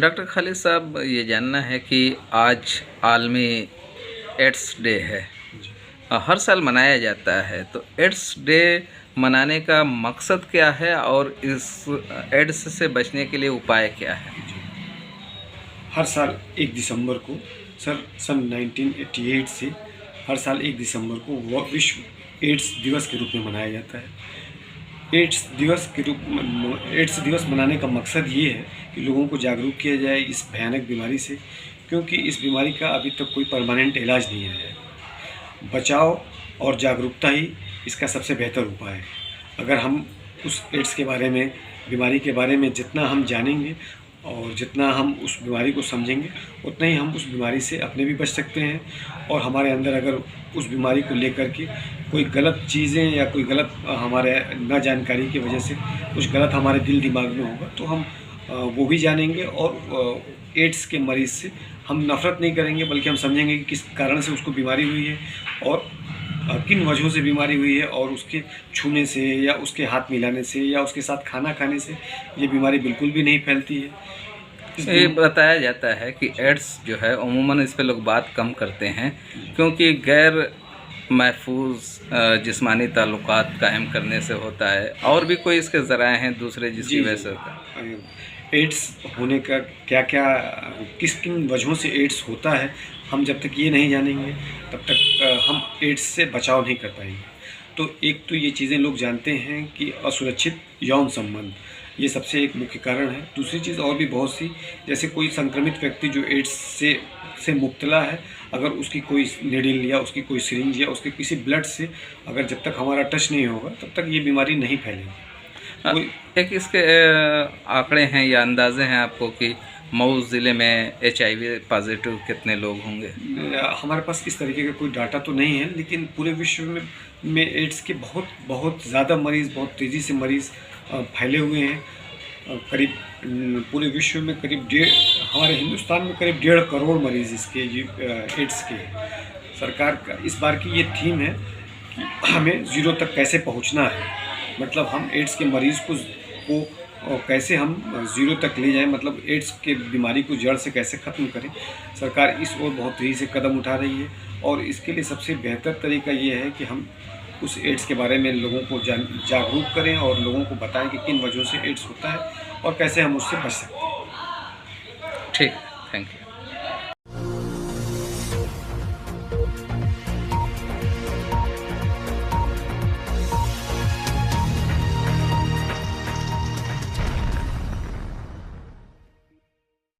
Doctor Khalid साहब, ये जानना है कि आज आलमी एड्स डे है। हर साल मनाया जाता है, तो एड्स डे मनाने का मकसद क्या है और इस एड्स से बचने के लिए उपाय क्या है? हर साल 1 दिसंबर को सन 1988 से हर साल 1 दिसंबर को विश्व एड्स दिवस के रूप में मनाया जाता है। एड्स दिवस मनाने का मकसद ये है कि लोगों को जागरूक किया जाए इस भयानक बीमारी से, क्योंकि इस बीमारी का अभी तक कोई परमानेंट इलाज नहीं है। बचाव और जागरूकता ही इसका सबसे बेहतर उपाय है। अगर हम उस एड्स के बारे में, बीमारी के बारे में जितना हम जानेंगे और जितना हम उस बीमारी को समझेंगे, उतना ही हम उस बीमारी से अपने भी बच सकते हैं। और हमारे अंदर अगर उस बीमारी को लेकर के कोई गलत चीज़ें या कोई गलत हमारे न जानकारी की वजह से कुछ गलत हमारे दिल दिमाग में होगा, तो हम वो भी जानेंगे और एड्स के मरीज़ से हम नफ़रत नहीं करेंगे, बल्कि हम समझेंगे कि किस कारण से उसको बीमारी हुई है और किन वजहों से बीमारी हुई है, और उसके छूने से या उसके हाथ मिलाने से या उसके साथ खाना खाने से ये बीमारी बिल्कुल भी नहीं फैलती है। ये बताया जाता है कि एड्स जो है अमूमन इस पे लोग बात कम करते हैं, क्योंकि गैर महफूज जिस्मानी ताल्लुकात कायम करने से होता है। और भी कोई इसके ज़राए हैं दूसरे जिसकी वजह से होता है? एड्स होने का क्या क्या, किस किन वजहों से एड्स होता है, हम जब तक ये नहीं जानेंगे तब तक हम एड्स से बचाव नहीं कर पाएंगे। तो एक तो ये चीज़ें लोग जानते हैं कि असुरक्षित यौन संबंध, ये सबसे एक मुख्य कारण है। दूसरी चीज़ और भी बहुत सी, जैसे कोई संक्रमित व्यक्ति जो एड्स से मुब्तला है, अगर उसकी कोई नीडल या उसकी कोई सिरिंज या उसके किसी ब्लड से अगर जब तक हमारा टच नहीं होगा तब तक ये बीमारी नहीं फैलेगी। एक इसके आंकड़े हैं या अंदाजे हैं आपको कि मऊ ज़िले में HIV पॉजिटिव कितने लोग होंगे? हमारे पास इस तरीके का कोई डाटा तो नहीं है, लेकिन पूरे विश्व में एड्स के बहुत बहुत ज़्यादा मरीज़, बहुत तेज़ी से मरीज़ फैले हुए हैं। करीब पूरे विश्व में हमारे हिंदुस्तान में करीब 1.5 करोड़ मरीज़ इसके एड्स के हैं। सरकार का इस बार की ये थीम है कि हमें ज़ीरो तक कैसे पहुंचना है, मतलब हम एड्स के मरीज़ को कैसे हम ज़ीरो तक ले जाएं, मतलब एड्स के बीमारी को जड़ से कैसे ख़त्म करें। सरकार इस ओर बहुत तेज़ी से कदम उठा रही है, और इसके लिए सबसे बेहतर तरीका ये है कि हम उस एड्स के बारे में लोगों को जागरूक करें और लोगों को बताएं कि किन वजहों से एड्स होता है और कैसे हम उससे बच सकते हैं। ठीक, थैंक यू।